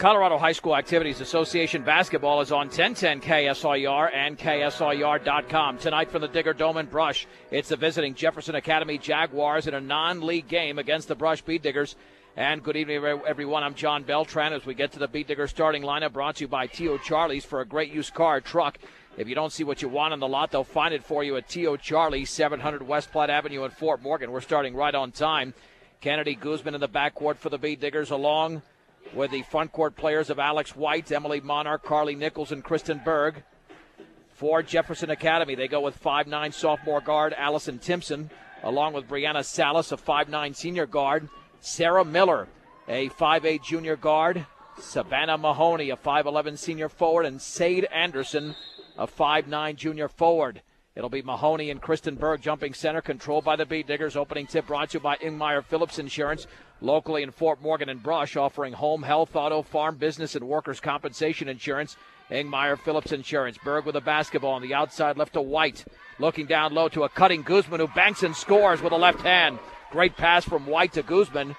Colorado High School Activities Association basketball is on 1010 KSIR and KSIR.com. Tonight from the Digger Dome in Brush, it's the visiting Jefferson Academy Jaguars in a non-league game against the Brush Bead Diggers. And good evening, everyone. I'm John Beltran as we get to the Bead Diggers starting lineup, brought to you by T.O. Charlie's for a great used car truck. If you don't see what you want on the lot, they'll find it for you at T.O. Charlie's, 700 West Platte Avenue in Fort Morgan. We're starting right on time. Kennedy Guzman in the backcourt for the Bead Diggers, along with the front court players of Alex White, Emily Monarch, Carly Nichols, and Kristen Berg. For Jefferson Academy, they go with 5'9" sophomore guard Allison Timpson, along with Brianna Salas, a 5'9" senior guard, Sarah Miller, a 5'8" junior guard, Savannah Mahoney, a 5'11" senior forward, and Sade Anderson, a 5'9" junior forward. It'll be Mahoney and Kristen Berg jumping center, controlled by the Bead Diggers. Opening tip brought to you by Ingmeyer Phillips Insurance, locally in Fort Morgan and Brush, offering home, health, auto, farm, business, and workers' compensation insurance. Ingmeyer Phillips Insurance. Berg with a basketball on the outside left to White. Looking down low to a cutting Guzman, who banks and scores with a left hand. Great pass from White to Guzman.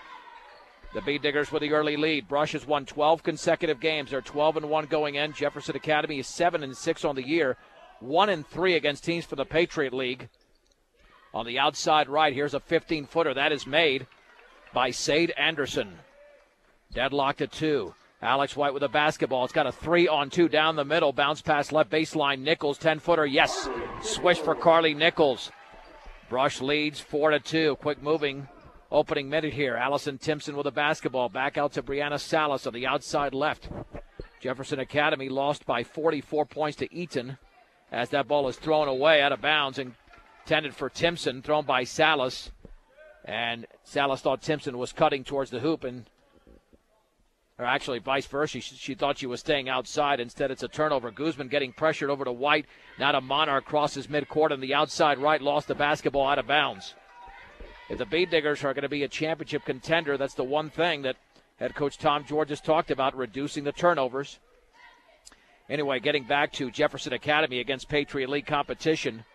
The Bead Diggers with the early lead. Brush has won 12 consecutive games. They're 12-1 going in. Jefferson Academy is 7-6 on the year. 1-3 against teams for the Patriot League. On the outside right, here's a 15-footer. That is made by Sade Anderson. Deadlocked at 2. Alex White with a basketball. It's got a 3-on-2 down the middle. Bounce pass left baseline. Nichols, 10-footer. Yes. Swish for Carly Nichols. Brush leads 4-2. Quick moving. Opening minute here. Allison Timpson with a basketball. Back out to Brianna Salas on the outside left. Jefferson Academy lost by 44 points to Eaton, as that ball is thrown away out of bounds and intended for Timpson, thrown by Salas. And Salas thought Timpson was cutting towards the hoop, or actually vice versa. She thought she was staying outside. Instead, it's a turnover. Guzman getting pressured over to White. Now to Monarch, crosses midcourt on the outside right, lost the basketball out of bounds. If the Bead Diggers are going to be a championship contender, that's the one thing that head coach Tom George has talked about, reducing the turnovers. Anyway, getting back to Jefferson Academy against Patriot League competition.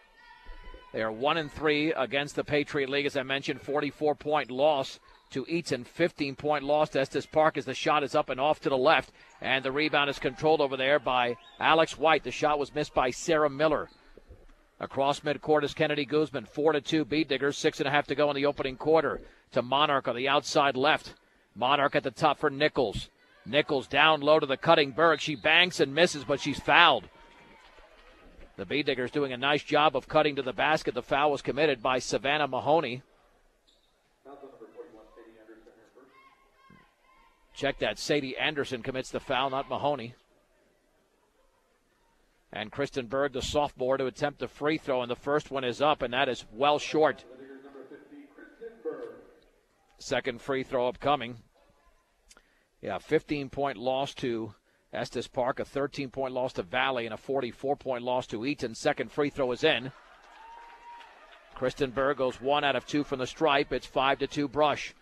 They are 1-3 against the Patriot League, as I mentioned. 44-point loss to Eaton. 15-point loss to Estes Park as the shot is up and off to the left. And the rebound is controlled over there by Alex White. The shot was missed by Sarah Miller. Across midcourt is Kennedy Guzman. 4-2 Bead Diggers. 6.5 to go in the opening quarter. To Monarch on the outside left. Monarch at the top for Nichols. Nichols down low to the cutting Berg. She banks and misses, but she's fouled. The Bead Diggers doing a nice job of cutting to the basket. The foul was committed by Savannah Mahoney. Check that. Sadie Anderson commits the foul, not Mahoney. And Kristen Berg, the sophomore, to attempt the free throw, and the first one is up, and that is well short. Second free throw upcoming. Yeah, 15-point loss to Estes Park, a 13-point loss to Valley, and a 44-point loss to Eaton. Second free throw is in. Kristen Berg goes 1 out of 2 from the stripe. It's 5-2 Brush.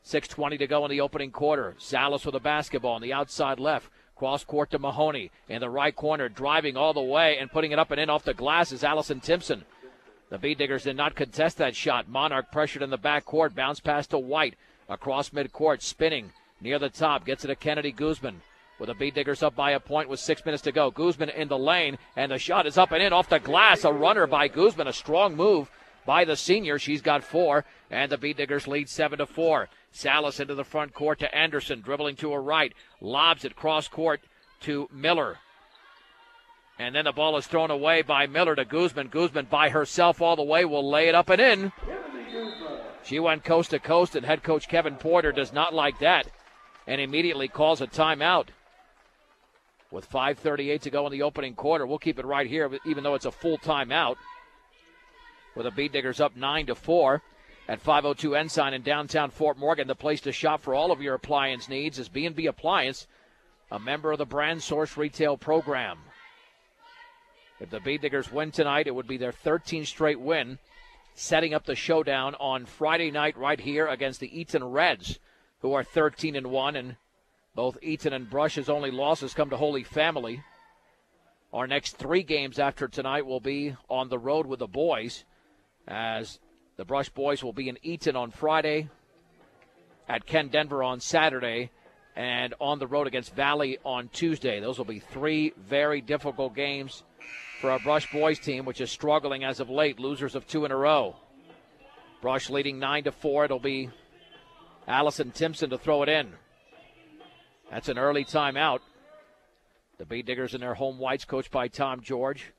6:20 to go in the opening quarter. Salas with a basketball on the outside left. Cross court to Mahoney. In the right corner, driving all the way and putting it up and in off the glass is Allison Timpson. The Bead Diggers did not contest that shot. Monarch pressured in the backcourt. Bounce pass to White. Across midcourt, spinning. Near the top, gets it to Kennedy Guzman. With the Bead Diggers up by a point with 6 minutes to go. Guzman in the lane, and the shot is up and in off the glass. A runner by Guzman, a strong move by the senior. She's got 4, and the Bead Diggers lead 7-4. Salas into the front court to Anderson, dribbling to her right. Lobs it cross court to Miller. And then the ball is thrown away by Miller to Guzman. Guzman by herself all the way will lay it up and in. She went coast to coast, and head coach Kevin Porter does not like that, and immediately calls a timeout. With 5:38 to go in the opening quarter, we'll keep it right here, even though it's a full timeout. With the Bead Diggers up 9-4 at 502 Ensign in downtown Fort Morgan. The place to shop for all of your appliance needs is B&B Appliance, a member of the Brand Source Retail Program. If the Bead Diggers win tonight, it would be their 13th straight win, setting up the showdown on Friday night right here against the Eaton Reds, who are 13-1, and both Eaton and Brush's only losses come to Holy Family. Our next 3 games after tonight will be on the road with the boys, as the Brush boys will be in Eaton on Friday, at Ken Denver on Saturday, and on the road against Valley on Tuesday. Those will be 3 very difficult games for our Brush boys team, which is struggling as of late, losers of 2 in a row. Brush leading 9-4. It'll be Allison Timpson to throw it in. That's an early timeout. The Bee Diggers in their home whites, coached by Tom George.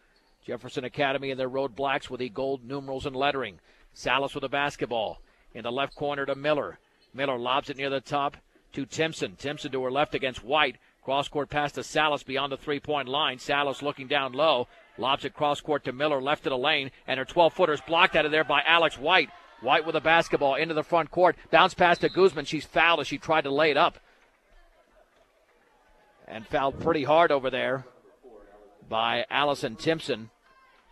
Jefferson Academy in their road blacks with the gold numerals and lettering. Salas with the basketball. In the left corner to Miller. Miller lobs it near the top to Timpson. Timpson to her left against White. Cross-court pass to Salas beyond the three-point line. Salas looking down low. Lobs it cross-court to Miller, left of the lane. And her 12-footer's blocked out of there by Alex White. White with the basketball into the front court. Bounce pass to Guzman. She's fouled as she tried to lay it up. And fouled pretty hard over there by Allison Timpson.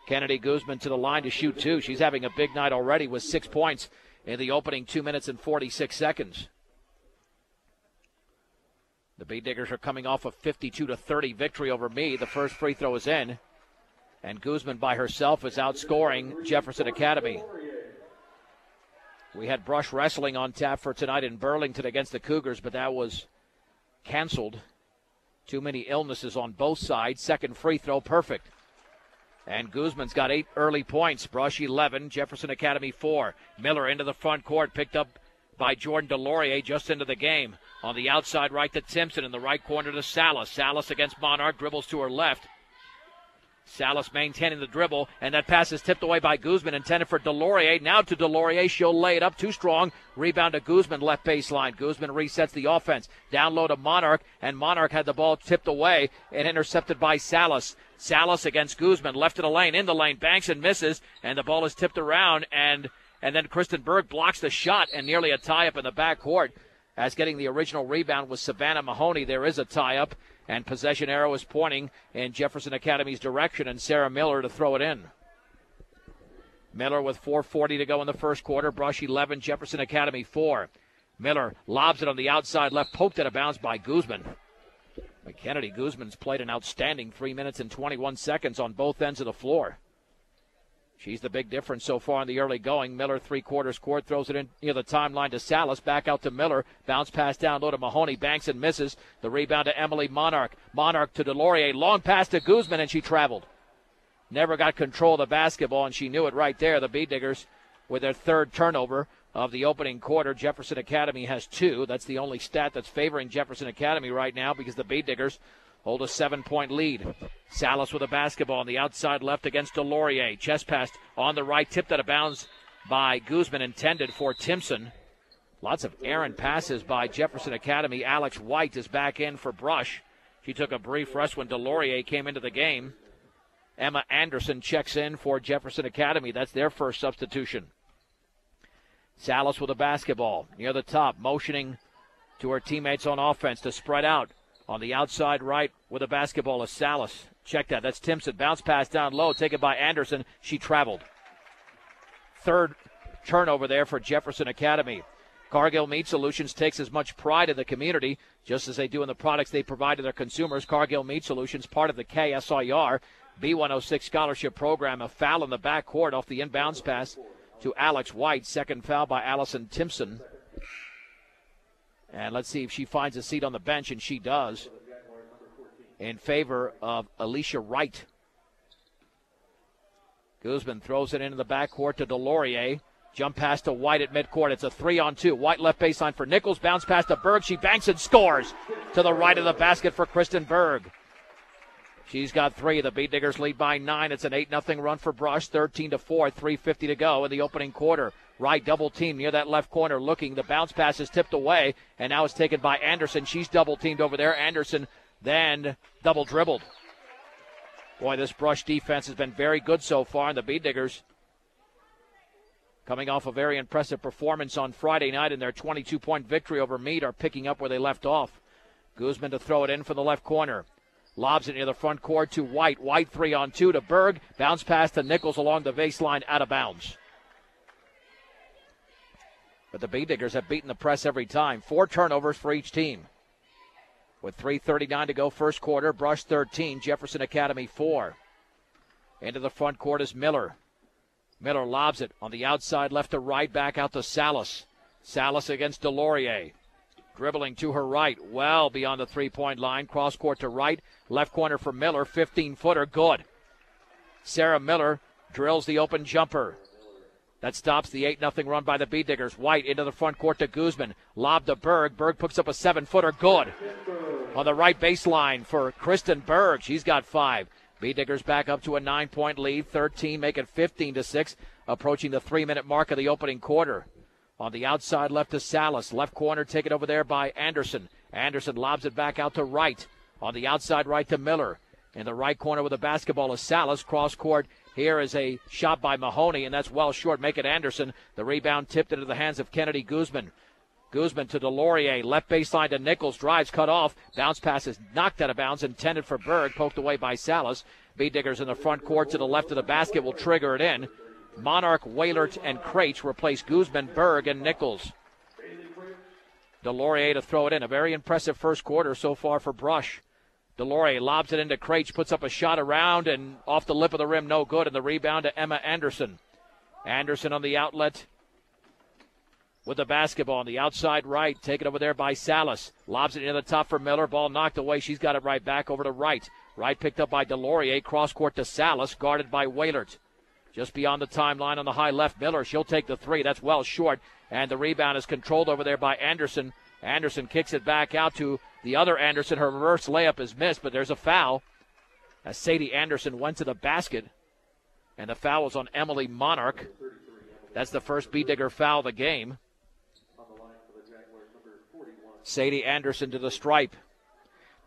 Kennedy Guzman to the line to shoot 2. She's having a big night already with 6 points in the opening 2 minutes and 46 seconds. The Bee Diggers are coming off a 52-30 victory over Meade. The first free throw is in. And Guzman by herself is outscoring Jefferson Academy. We had Brush wrestling on tap for tonight in Burlington against the Cougars, but that was canceled. Too many illnesses on both sides. Second free throw, perfect. And Guzman's got 8 early points. Brush 11, Jefferson Academy 4. Miller into the front court, picked up by Jordan Delorier just into the game. On the outside right to Timpson, in the right corner to Salas. Salas against Monarch, dribbles to her left. Salas maintaining the dribble, and that pass is tipped away by Guzman, intended for Delorier. Now to Delorier, she'll lay it up too strong. Rebound to Guzman, left baseline. Guzman resets the offense. Down low to Monarch, and Monarch had the ball tipped away and intercepted by Salas. Salas against Guzman, left of the lane, in the lane, banks and misses, and the ball is tipped around, and then Kristen Berg blocks the shot, and nearly a tie-up in the backcourt. As getting the original rebound was Savannah Mahoney. There is a tie-up, and possession arrow is pointing in Jefferson Academy's direction, and Sarah Miller to throw it in. Miller with 4:40 to go in the first quarter. Brush 11, Jefferson Academy 4. Miller lobs it on the outside left, poked out of bounds by Guzman. Kennedy Guzman's played an outstanding 3 minutes and 21 seconds on both ends of the floor. She's the big difference so far in the early going. Miller, three-quarters court, throws it in near the timeline to Salas. Back out to Miller. Bounce pass down low to Mahoney. Banks and misses. The rebound to Emily Monarch. Monarch to Delorier. Long pass to Guzman, and she traveled. Never got control of the basketball, and she knew it right there. The Bee Diggers with their 3rd turnover of the opening quarter. Jefferson Academy has 2. That's the only stat that's favoring Jefferson Academy right now, because the Bee Diggers hold a 7-point lead. Salas with a basketball on the outside left against Delorier. Chest pass on the right, tipped out of bounds by Guzman, intended for Timpson. Lots of errant passes by Jefferson Academy. Alex White is back in for Brush. She took a brief rest when Delorier came into the game. Emma Anderson checks in for Jefferson Academy. That's their first substitution. Salas with a basketball near the top, motioning to her teammates on offense to spread out. On the outside right with a basketball is Salas. Check that. That's Timpson. Bounce pass down low, taken by Anderson. She traveled. 3rd turnover there for Jefferson Academy. Cargill Meat Solutions takes as much pride in the community, just as they do in the products they provide to their consumers. Cargill Meat Solutions, part of the KSIR B106 scholarship program. A foul in the backcourt off the inbounds pass to Alex White. Second foul by Allison Timpson. And let's see if she finds a seat on the bench, and she does, in favor of Alicia Wright. Guzman throws it into the backcourt to Delorier. Jump pass to White at midcourt. It's a 3-on-2. White left baseline for Nichols. Bounce pass to Berg. She banks and scores to the right of the basket for Kristen Berg. She's got 3. The Bee Diggers lead by 9. It's an 8-0 run for Brush. 13-4. 3:50 to go in the opening quarter. Wright double team near that left corner looking. The bounce pass is tipped away, and now it's taken by Anderson. She's double teamed over there. Anderson then double dribbled. Boy, this Brush defense has been very good so far, and the Bee Diggers, coming off a very impressive performance on Friday night in their 22-point victory over Meade, are picking up where they left off. Guzman to throw it in from the left corner. Lobs it near the front court to White. White 3-on-2 to Berg. Bounce pass to Nichols along the baseline, out of bounds. But the Bee Diggers have beaten the press every time. 4 turnovers for each team. With 3:39 to go first quarter, Brush 13, Jefferson Academy 4. Into the front court is Miller. Miller lobs it on the outside left to right, back out to Salas. Salas against Delorier. Dribbling to her right, well beyond the three-point line. Cross court to right, left corner for Miller, 15-footer, good. Sarah Miller drills the open jumper. That stops the 8-0 run by the Bee Diggers. White into the front court to Guzman. Lob to Berg. Berg picks up a 7-footer, good. On the right baseline for Kristen Berg. She's got 5. Bee Diggers back up to a 9-point lead. 13, make it 15-6, approaching the 3-minute mark of the opening quarter. On the outside left to Salas. Left corner taken over there by Anderson. Anderson lobs it back out to right. On the outside right to Miller. In the right corner with the basketball is Salas. Cross court. Here is a shot by Mahoney, and that's well short. Make it Anderson. The rebound tipped into the hands of Kennedy Guzman. Guzman to Delorier. Left baseline to Nichols. Drives cut off. Bounce pass is knocked out of bounds. Intended for Berg. Poked away by Salas. Bee Diggers in the front court to the left of the basket will trigger it in. Monarch, Wailert, and Craich replace Guzman, Berg, and Nichols. Delorier to throw it in. A very impressive first quarter so far for Brush. Delorier lobs it into Craich, puts up a shot around and off the lip of the rim, no good. And the rebound to Emma Anderson. Anderson on the outlet with the basketball on the outside right. Taken over there by Salas. Lobs it into the top for Miller. Ball knocked away. She's got it right back over to right. Right picked up by Delorier. Cross court to Salas, guarded by Wailert. Just beyond the timeline on the high left, Miller. She'll take the three. That's well short. And the rebound is controlled over there by Anderson. Anderson kicks it back out to the other Anderson. Her reverse layup is missed, but there's a foul as Sadie Anderson went to the basket. And the foul was on Emily Monarch. That's the first Bee Digger foul of the game. Sadie Anderson to the stripe.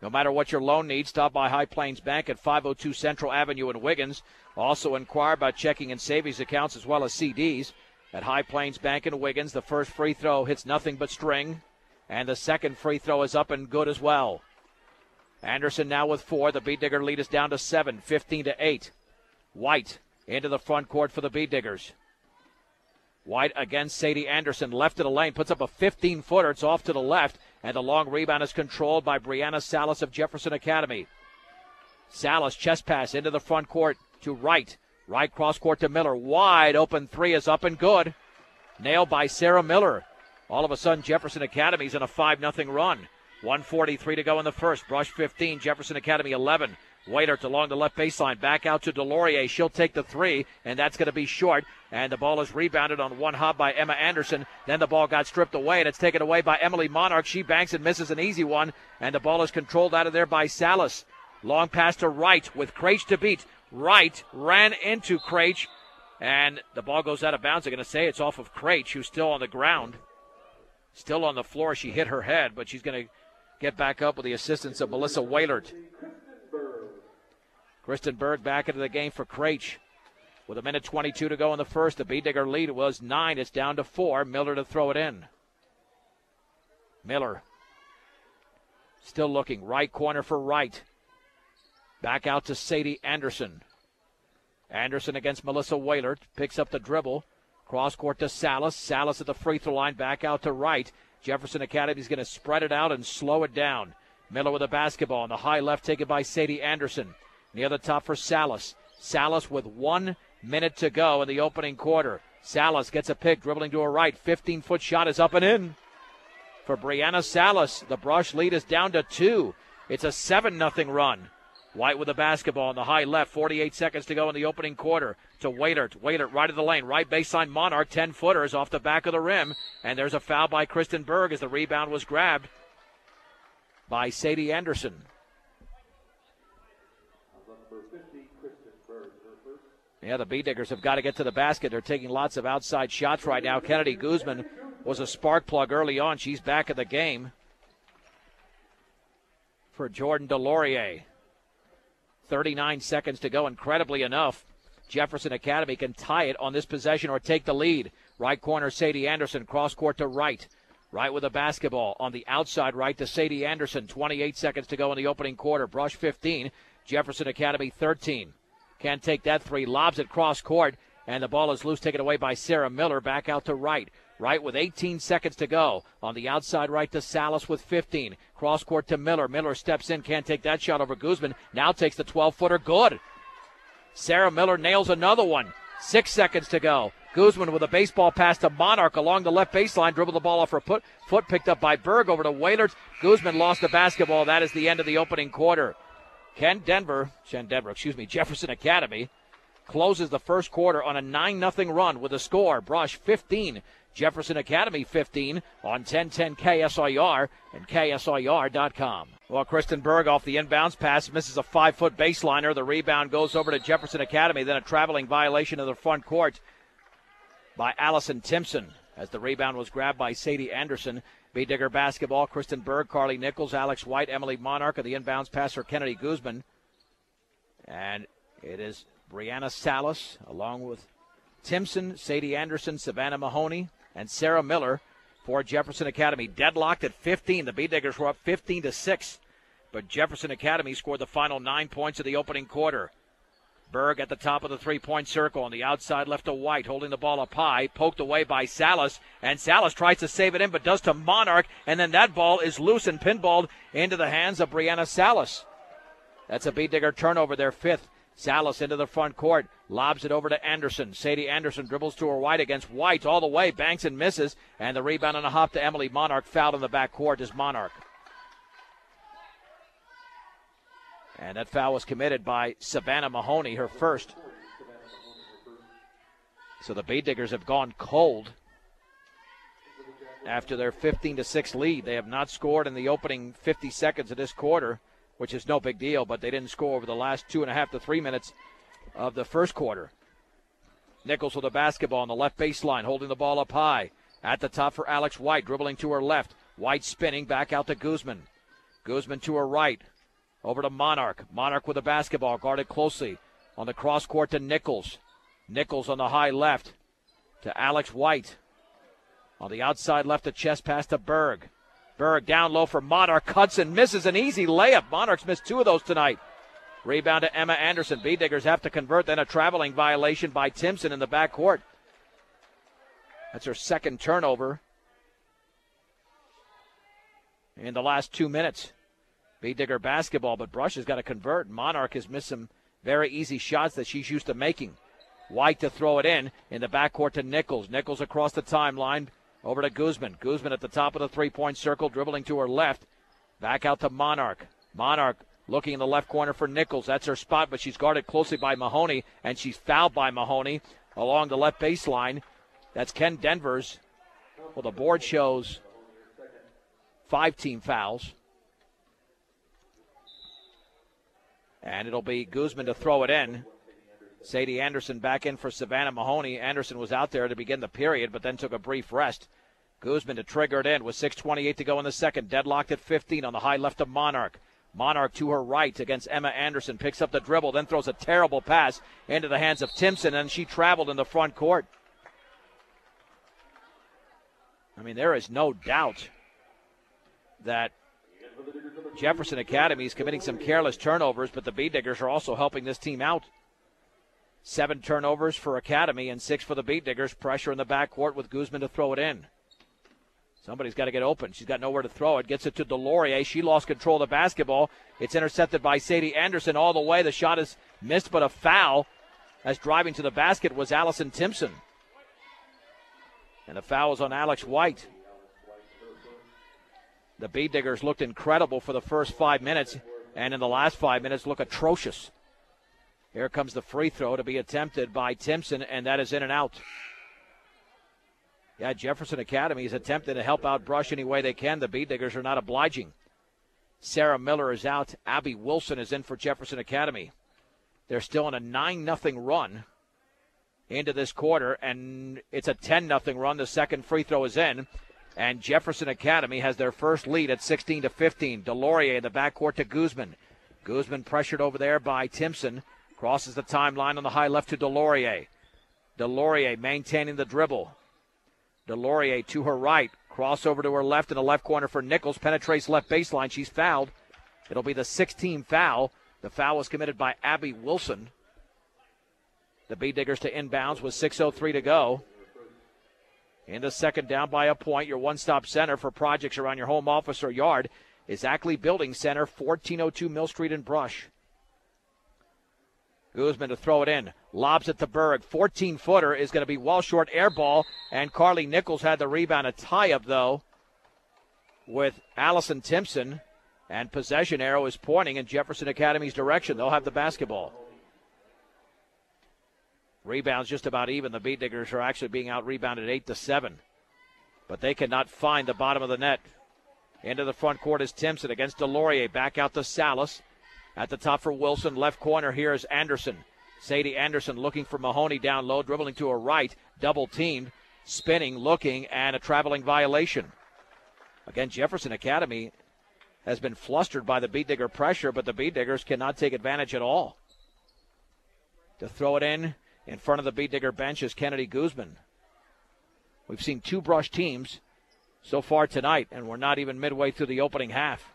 No matter what your loan needs, stop by High Plains Bank at 502 Central Avenue in Wiggins. Also inquire about checking and savings accounts as well as CDs at High Plains Bank in Wiggins. The first free throw hits nothing but string. And the second free throw is up and good as well. Anderson now with 4. The Bee Digger lead is down to 7, 15-8. White into the front court for the Bee Diggers. White against Sadie Anderson. Left of the lane. Puts up a 15-footer. It's off to the left. And the long rebound is controlled by Brianna Salas of Jefferson Academy. Salas chest pass into the front court to right. Right cross court to Miller. Wide open three is up and good. Nailed by Sarah Miller. All of a sudden, Jefferson Academy's in a 5-0 run. 1:43 to go in the first. Brush 15, Jefferson Academy 11. Wailert along the left baseline. Back out to Delorier. She'll take the three, and that's going to be short. And the ball is rebounded on one hop by Emma Anderson. Then the ball got stripped away, and it's taken away by Emily Monarch. She banks and misses an easy one, and the ball is controlled out of there by Salas. Long pass to Wright with Craich to beat. Wright ran into Craich, and the ball goes out of bounds. They're going to say it's off of Craich, who's still on the ground. Still on the floor. She hit her head, but she's going to get back up with the assistance of Melissa Wailert. Kristen Berg back into the game for Craich. With 1:22 to go in the first, the Bee Digger lead was 9. It's down to 4. Miller to throw it in. Miller still looking. Right corner for Wright. Back out to Sadie Anderson. Anderson against Melissa Wailert. Picks up the dribble. Cross court to Salas. Salas at the free throw line. Back out to Wright. Jefferson Academy is going to spread it out and slow it down. Miller with the basketball on the high left, taken by Sadie Anderson. Near the top for Salas. Salas with 1 minute to go in the opening quarter. Salas gets a pick, dribbling to her right. 15-foot shot is up and in. For Brianna Salas, the Brush lead is down to 2. It's a 7-0 run. White with the basketball on the high left. 48 seconds to go in the opening quarter. To Wailert. Wailert right of the lane. Right baseline Monarch. 10-footers off the back of the rim. And there's a foul by Kristen Berg as the rebound was grabbed by Sadie Anderson. Yeah, the Bee Diggers have got to get to the basket. They're taking lots of outside shots right now. Kennedy Guzman was a spark plug early on. She's back in the game for Jordan Delorier. 39 seconds to go. Incredibly enough, Jefferson Academy can tie it on this possession or take the lead. Right corner, Sadie Anderson. Cross court to Wright. Wright with the basketball on the outside right to Sadie Anderson. 28 seconds to go in the opening quarter. Brush 15, Jefferson Academy 13. Can't take that three. Lobs it cross court, and the ball is loose, taken away by Sarah Miller. Back out to Wright. Wright with 18 seconds to go. On the outside right to Salas with 15. Cross court to Miller. Miller steps in. Can't take that shot over Guzman. Now takes the 12-footer. Good. Sarah Miller nails another one. 6 seconds to go. Guzman with a baseball pass to Monarch along the left baseline. Dribbled the ball off her foot picked up by Berg over to Whalers. Guzman lost the basketball. That is the end of the opening quarter. Jefferson Academy closes the first quarter on a 9-0 run with a score. Brush 15, Jefferson Academy 15 on 1010 KSIR and KSIR.com. Well, Kristen Berg off the inbounds pass misses a 5-foot baseliner. The rebound goes over to Jefferson Academy. Then a traveling violation of the front court by Allison Timpson as the rebound was grabbed by Sadie Anderson. B. Digger basketball, Kristen Berg, Carly Nichols, Alex White, Emily Monarch, and the inbounds passer Kennedy Guzman. And it is Brianna Salas along with Timpson, Sadie Anderson, Savannah Mahoney, and Sarah Miller for Jefferson Academy. Deadlocked at 15. The B. Diggers were up 15-6. But Jefferson Academy scored the final 9 points of the opening quarter. Berg at the top of the three-point circle. On the outside left to White, holding the ball up high. Poked away by Salas. And Salas tries to save it in, but does to Monarch. And then that ball is loose and pinballed into the hands of Brianna Salas. That's a B. Digger turnover, their fifth. Salas into the front court. Lobs it over to Anderson. Sadie Anderson dribbles to her right against White all the way. Banks and misses. And the rebound on a hop to Emily Monarch. Fouled in the back court is Monarch. And that foul was committed by Savannah Mahoney, her first. So the B. Diggers have gone cold after their 15-6 lead. They have not scored in the opening 50 seconds of this quarter, which is no big deal, but they didn't score over the last 2.5 to 3 minutes of the first quarter. Nichols with the basketball on the left baseline, holding the ball up high. At the top for Alex White, dribbling to her left. White spinning, back out to Guzman. Guzman to her right. Over to Monarch. Monarch with the basketball, guarded closely. On the cross court to Nichols. Nichols on the high left to Alex White. On the outside left, a chest pass to Berg. Berg down low for Monarch. Cuts and misses an easy layup. Monarch's missed 2 of those tonight. Rebound to Emma Anderson. B. Diggers have to convert. Then a traveling violation by Timpson in the backcourt. That's her second turnover in the last 2 minutes. B. Digger basketball, but Brush has got to convert. Monarch has missed some very easy shots that she's used to making. White to throw it in the backcourt to Nichols. Nichols across the timeline over to Guzman. Guzman at the top of the three-point circle, dribbling to her left. Back out to Monarch. Monarch looking in the left corner for Nichols. That's her spot, but she's guarded closely by Mahoney, and she's fouled by Mahoney along the left baseline. That's Ken Denver's. Well, the board shows 5 team fouls. And it'll be Guzman to throw it in. Sadie Anderson back in for Savannah Mahoney. Anderson was out there to begin the period, but then took a brief rest. Guzman to trigger it in with 6:28 to go in the second. Deadlocked at 15 on the high left of Monarch. Monarch to her right against Emma Anderson. Picks up the dribble, then throws a terrible pass into the hands of Timpson, and she traveled in the front court. I mean, there is no doubt that Jefferson Academy is committing some careless turnovers, but the B. Diggers are also helping this team out. 7 turnovers for Academy and 6 for the B. Diggers. Pressure in the backcourt with Guzman to throw it in. Somebody's got to get open. She's got nowhere to throw it. Gets it to Delorier. She lost control of the basketball. It's intercepted by Sadie Anderson all the way. The shot is missed, but a foul as driving to the basket was Allison Timpson. And the foul is on Alex White. The B. Diggers looked incredible for the first 5 minutes, and in the last 5 minutes look atrocious. Here comes the free throw to be attempted by Timpson, and that is in and out. Yeah, Jefferson Academy is attempting to help out Brush any way they can. The B. Diggers are not obliging. Sarah Miller is out. Abby Wilson is in for Jefferson Academy. They're still on a 9-0 run into this quarter, and it's a 10-0 run. The second free throw is in. And Jefferson Academy has their first lead at 16-15. Delorier in the backcourt to Guzman. Guzman pressured over there by Timpson. Crosses the timeline on the high left to Delorier. Delorier maintaining the dribble. Delorier to her right. Crossover to her left in the left corner for Nichols. Penetrates left baseline. She's fouled. It'll be the 16th foul. The foul was committed by Abby Wilson. The B. Diggers to inbounds with 6:03 to go. In the second, down by a point. Your one-stop center for projects around your home office or yard is Ackley Building Center, 1402 Mill Street in Brush. Guzman to throw it in. Lobs it to Berg. 14-footer is going to be well short air ball. And Carly Nichols had the rebound. A tie-up, though, with Allison Timpson. And possession arrow is pointing in Jefferson Academy's direction. They'll have the basketball. Rebounds just about even. The Beat Diggers are actually being out-rebounded 8-7. But they cannot find the bottom of the net. Into the front court is Timpson against Delorier. Back out to Salas. At the top for Wilson. Left corner here is Anderson. Sadie Anderson looking for Mahoney down low. Dribbling to her right. Double teamed. Spinning, looking, and a traveling violation. Again, Jefferson Academy has been flustered by the Beat Digger pressure, but the Beat Diggers cannot take advantage at all. To throw it in front of the Beat Digger bench is Kennedy Guzman. We've seen two Brush teams so far tonight, and we're not even midway through the opening half.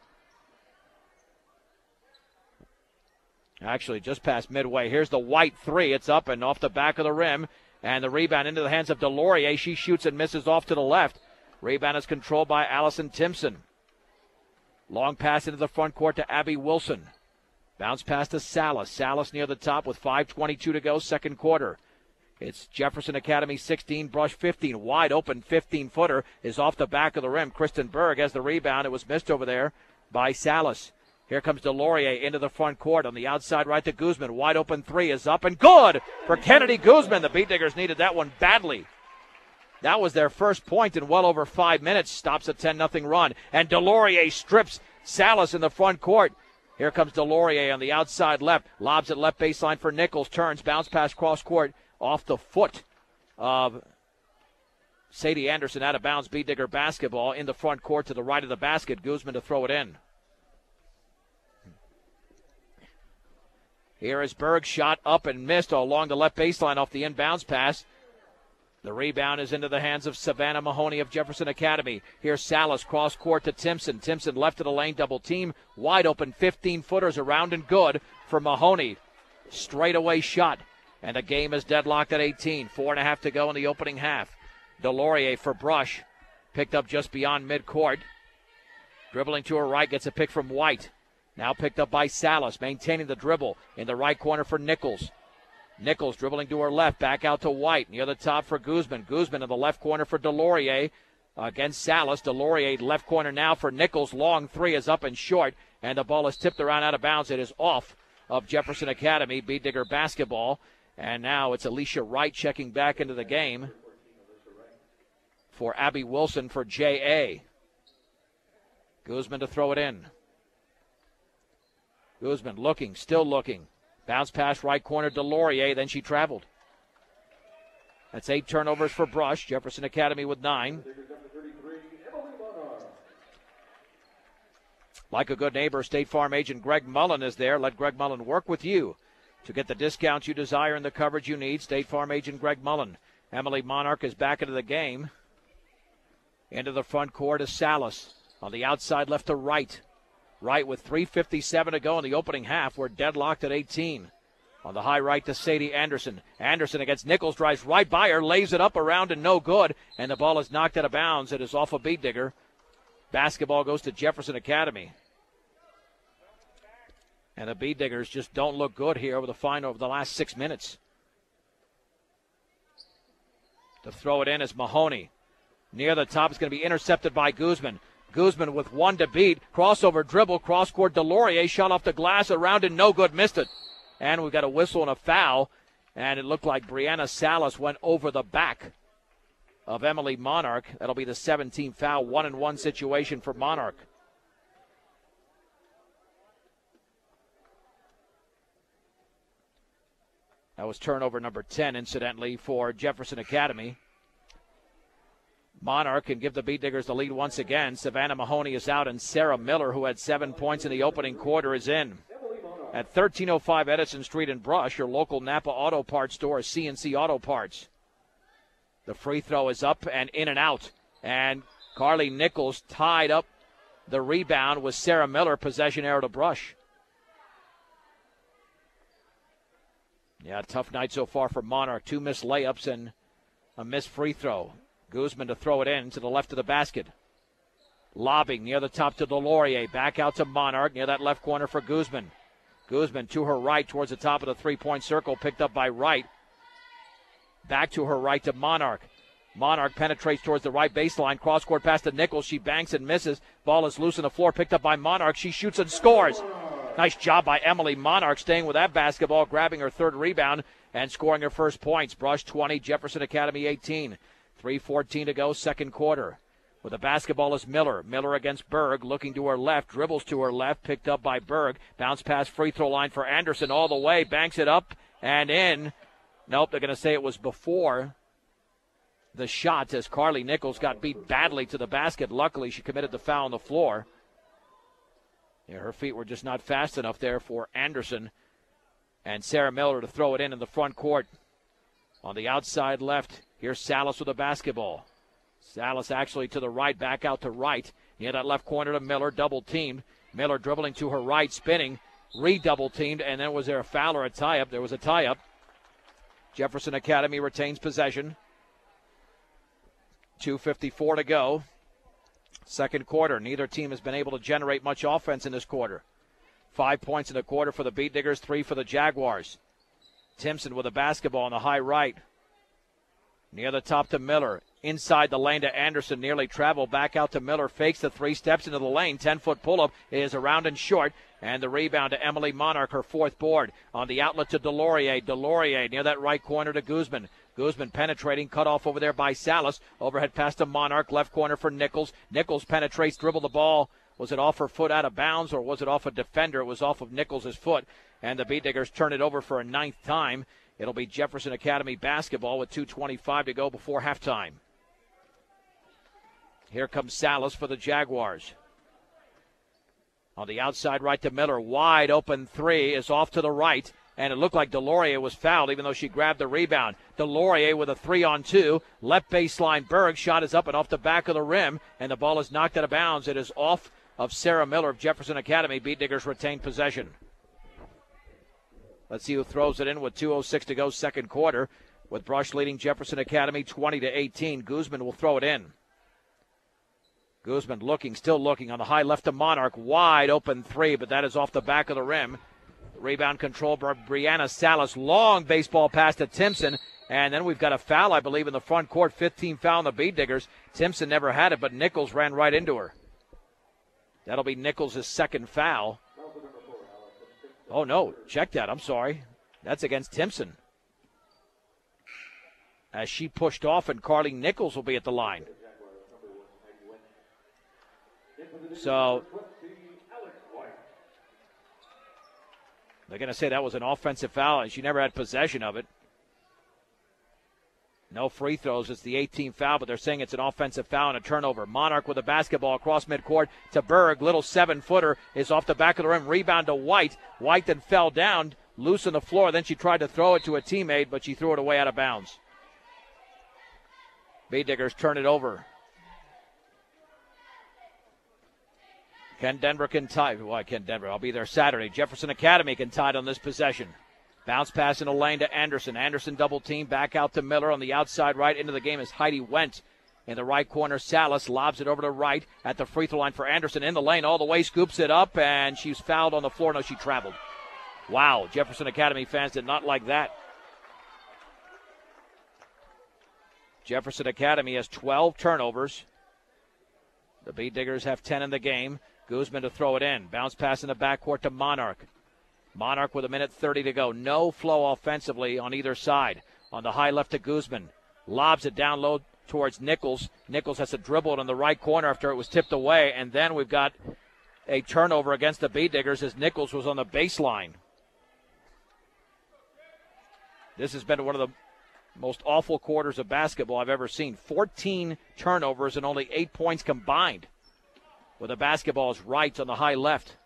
Actually, just past midway. Here's the White three. It's up and off the back of the rim. And the rebound into the hands of Delorier. She shoots and misses off to the left. Rebound is controlled by Allison Timpson. Long pass into the front court to Abby Wilson. Bounce pass to Salas. Salas near the top with 5:22 to go, second quarter. It's Jefferson Academy 16, Brush 15. Wide open 15-footer is off the back of the rim. Kristen Berg has the rebound. It was missed over there by Salas. Here comes Delorier into the front court on the outside right to Guzman. Wide open three is up and good for Kennedy Guzman. The Beat Diggers needed that one badly. That was their first point in well over 5 minutes. Stops a 10-0 run. And Delorier strips Salas in the front court. Here comes Delorier on the outside left. Lobs at left baseline for Nichols. Turns, bounce pass cross court off the foot of Sadie Anderson. Out of bounds. Beat Digger basketball in the front court to the right of the basket. Guzman to throw it in. Here is Berg, shot up and missed along the left baseline off the inbounds pass. The rebound is into the hands of Savannah Mahoney of Jefferson Academy. Here's Salas, cross court to Timpson. Timpson left of the lane, double team. Wide open 15-footers around and good for Mahoney. Straightaway shot. And the game is deadlocked at 18. 4.5 to go in the opening half. Delorier for Brush. Picked up just beyond midcourt. Dribbling to her right, gets a pick from White. Now picked up by Salas, maintaining the dribble in the right corner for Nichols. Nichols dribbling to her left, back out to White. Near the top for Guzman. Guzman in the left corner for Delorier against Salas. Delorier left corner now for Nichols. Long three is up and short, and the ball is tipped around out of bounds. It is off of Jefferson Academy. Beat Digger basketball. And now it's Alicia Wright checking back into the game for Abby Wilson for J.A. Guzman to throw it in. Guzman looking, still looking. Bounce pass right corner to Delorier, then she traveled. That's 8 turnovers for Brush. Jefferson Academy with 9. Like a good neighbor, State Farm agent Greg Mullen is there. Let Greg Mullen work with you to get the discounts you desire and the coverage you need. State Farm agent Greg Mullen. Emily Monarch is back into the game. Into the front court is Salas. On the outside left to right. Right with 3:57 to go in the opening half. We're deadlocked at 18. On the high right to Sadie Anderson. Anderson against Nichols, drives right by her, lays it up around and no good. And the ball is knocked out of bounds. It is off a Beat Digger. Basketball goes to Jefferson Academy. And the Beat Diggers just don't look good here over the last 6 minutes. To throw it in is Mahoney. Near the top is going to be intercepted by Guzman. Guzman with one to beat. Crossover dribble. Cross court Delorier. Shot off the glass around and no good. Missed it. And we've got a whistle and a foul. And it looked like Brianna Salas went over the back of Emily Monarch. That'll be the 17th foul. 1-and-1 situation for Monarch. That was turnover number 10, incidentally, for Jefferson Academy. Monarch can give the Beat Diggers the lead once again. Savannah Mahoney is out, and Sarah Miller, who had 7 points in the opening quarter, is in. At 1305 Edison Street in Brush, your local Napa Auto Parts store is CNC Auto Parts. The free throw is up and in and out. And Carly Nichols tied up the rebound with Sarah Miller. Possession arrow to Brush. Yeah, tough night so far for Monarch. 2 missed layups and a missed free throw. Guzman to throw it in to the left of the basket. Lobbing near the top to Delorier. Back out to Monarch near that left corner for Guzman. Guzman to her right towards the top of the three-point circle, picked up by Wright. Back to her right to Monarch. Monarch penetrates towards the right baseline. Cross-court pass to Nichols. She banks and misses. Ball is loose on the floor, picked up by Monarch. She shoots and scores. Nice job by Emily Monarch staying with that basketball, grabbing her third rebound and scoring her first points. Brush 20, Jefferson Academy 18. 3:14 to go, second quarter. With the basketball is Miller. Miller against Berg, looking to her left, dribbles to her left, picked up by Berg. Bounce pass, free throw line for Anderson all the way, banks it up and in. Nope, they're going to say it was before the shot as Carly Nichols got beat badly to the basket. Luckily, she committed the foul on the floor. Yeah, her feet were just not fast enough there for Anderson and Sarah Miller to throw it in the front court. On the outside left, here's Salas with the basketball. Salas actually to the right, back out to right. Near that left corner to Miller, double-teamed. Miller dribbling to her right, spinning, re-double-teamed, and then was there a foul or a tie-up? There was a tie-up. Jefferson Academy retains possession. 2:54 to go. Second quarter. Neither team has been able to generate much offense in this quarter. 5 points in the quarter for the Beat Diggers, 3 for the Jaguars. Timpson with a basketball on the high right. Near the top to Miller. Inside the lane to Anderson. Nearly traveled back out to Miller. Fakes the three, steps into the lane. 10-foot pull-up is around and short. And the rebound to Emily Monarch, her fourth board. On the outlet to Delorier. Delorier near that right corner to Guzman. Guzman penetrating, cut off over there by Salas. Overhead pass to Monarch, left corner for Nichols. Nichols penetrates, dribble the ball. Was it off her foot out of bounds or was it off a defender? It was off of Nichols' foot. And the Beat Diggers turn it over for a ninth time. It'll be Jefferson Academy basketball with 2:25 to go before halftime. Here comes Salas for the Jaguars. On the outside right to Miller. Wide open three is off to the right. And it looked like Delorier was fouled even though she grabbed the rebound. Delorier with a 3-on-2. Left baseline Berg. Shot is up and off the back of the rim. And the ball is knocked out of bounds. It is off of Sarah Miller of Jefferson Academy. Beat Diggers retain possession. Let's see who throws it in with 2:06 to go second quarter. With Brush leading Jefferson Academy 20-18. Guzman will throw it in. Guzman looking, still looking on the high left to Monarch. Wide open three, but that is off the back of the rim. Rebound control by Brianna Salas. Long baseball pass to Timpson. And then we've got a foul, I believe, in the front court. 15 foul on the Beat Diggers. Timpson never had it, but Nichols ran right into her. That'll be Nichols' second foul. Oh, no. Check that. I'm sorry. That's against Timpson. As she pushed off, and Carly Nichols will be at the line. So they're going to say that was an offensive foul, and she never had possession of it. No free throws. It's the 18th foul, but they're saying it's an offensive foul and a turnover. Monarch with the basketball across midcourt to Berg. Little 7-footer is off the back of the rim. Rebound to White. White then fell down, loose on the floor. Then she tried to throw it to a teammate, but she threw it away out of bounds. Beat Diggers turn it over. Ken Denver can tie. Why Ken Denver? I'll be there Saturday. Jefferson Academy can tie it on this possession. Bounce pass in the lane to Anderson. Anderson double team back out to Miller on the outside right. Into the game as Heidi Went. In the right corner, Salas lobs it over to right at the free throw line for Anderson. In the lane all the way, scoops it up, and she's fouled on the floor. No, she traveled. Wow, Jefferson Academy fans did not like that. Jefferson Academy has 12 turnovers. The Beat Diggers have 10 in the game. Guzman to throw it in. Bounce pass in the backcourt to Monarch. Monarch with 1:30 to go. No flow offensively on either side. On the high left to Guzman. Lobs it down low towards Nichols. Nichols has to dribble it on the right corner after it was tipped away. And then we've got a turnover against the Beat Diggers as Nichols was on the baseline. This has been one of the most awful quarters of basketball I've ever seen. 14 turnovers and only 8 points combined. With the basketball is Wright on the high left.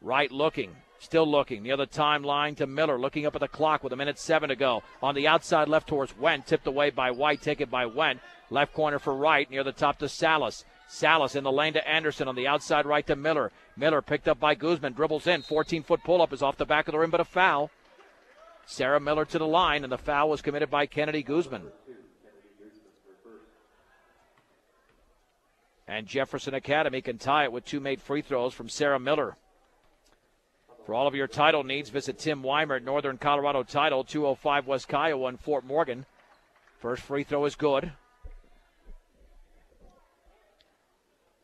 Wright looking, still looking. Near the timeline to Miller, looking up at the clock with 1:07 to go. On the outside left towards Went, tipped away by White, taken by Went. Left corner for Wright, near the top to Salas. Salas in the lane to Anderson on the outside right to Miller. Miller picked up by Guzman, dribbles in. 14-foot pull-up is off the back of the rim, but a foul. Sarah Miller to the line, and the foul was committed by Kennedy Guzman. And Jefferson Academy can tie it with 2 made free throws from Sarah Miller. For all of your title needs, visit Tim Weimer at Northern Colorado Title, 205 West Kiowa in Fort Morgan. First free throw is good.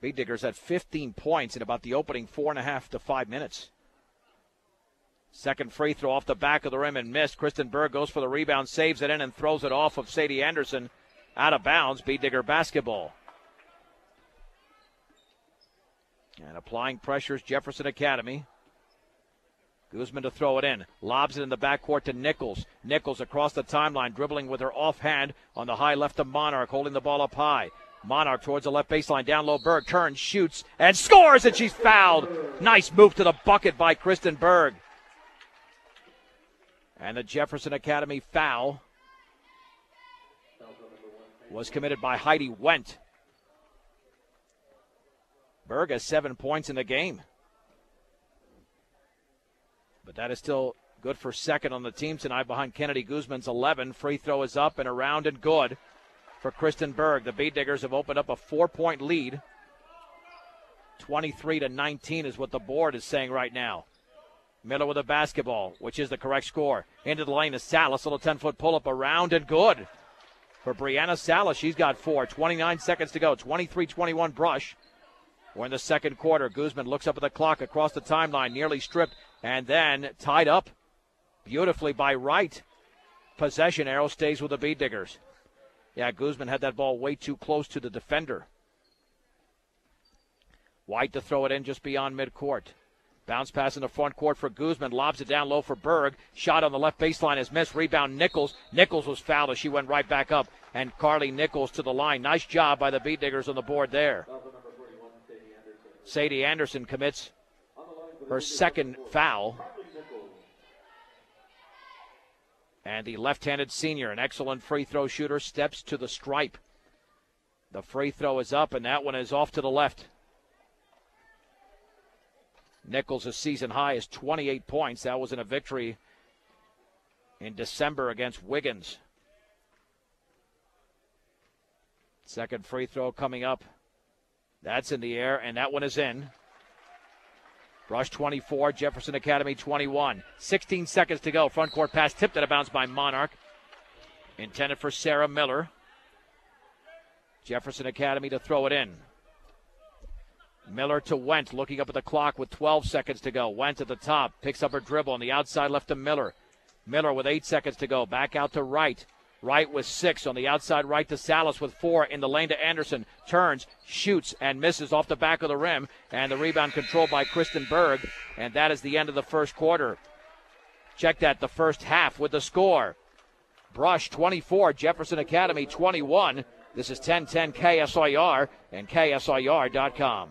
Bee Diggers had 15 points in about the opening 4.5 to 5 minutes. Second free throw off the back of the rim and missed. Kristen Berg goes for the rebound, saves it in, and throws it off of Sadie Anderson. Out of bounds, Bee Digger basketball. And applying pressures, Jefferson Academy. Guzman to throw it in. Lobs it in the backcourt to Nichols. Nichols across the timeline, dribbling with her offhand on the high left of Monarch, holding the ball up high. Monarch towards the left baseline, down low. Berg turns, shoots, and scores, and she's fouled. Nice move to the bucket by Kristen Berg. And the Jefferson Academy foul was committed by Heidi Wendt. Berg has 7 points in the game. But that is still good for second on the team tonight behind Kennedy Guzman's 11. Free throw is up and around and good for Kristen Berg. The Bee Diggers have opened up a 4-point lead. 23-19 is what the board is saying right now. Miller with a basketball, which is the correct score. Into the lane is Salas. Little 10-foot pull-up around and good for Brianna Salas. She's got 4. 29 seconds to go. 23-21 Brush. We're in the second quarter. Guzman looks up at the clock across the timeline, nearly stripped, and then tied up beautifully by Wright. Possession arrow stays with the Bee Diggers. Yeah, Guzman had that ball way too close to the defender. White to throw it in just beyond midcourt. Bounce pass in the front court for Guzman. Lobs it down low for Berg. Shot on the left baseline is missed. Rebound Nichols. Nichols was fouled as she went right back up. And Carly Nichols to the line. Nice job by the Bee Diggers on the board there. Sadie Anderson commits her second foul. And the left-handed senior, an excellent free throw shooter, steps to the stripe. The free throw is up, and that one is off to the left. Nichols' season high is 28 points. That was in a victory in December against Wiggins. Second free throw coming up. That's in the air, and that one is in. Brush 24, Jefferson Academy 21. 16 seconds to go. Front court pass tipped out of bounds by Monarch. Intended for Sarah Miller. Jefferson Academy to throw it in. Miller to Wendt, looking up at the clock with 12 seconds to go. Wendt at the top, picks up her dribble on the outside left to Miller. Miller with 8 seconds to go. Back out to Wright. Wright with 6 on the outside right to Salas with 4 in the lane to Anderson. Turns, shoots, and misses off the back of the rim. And the rebound controlled by Kristen Berg. And that is the end of the first quarter. Check that, the first half with the score. Brush 24, Jefferson Academy 21. This is 1010 KSIR and KSIR.com.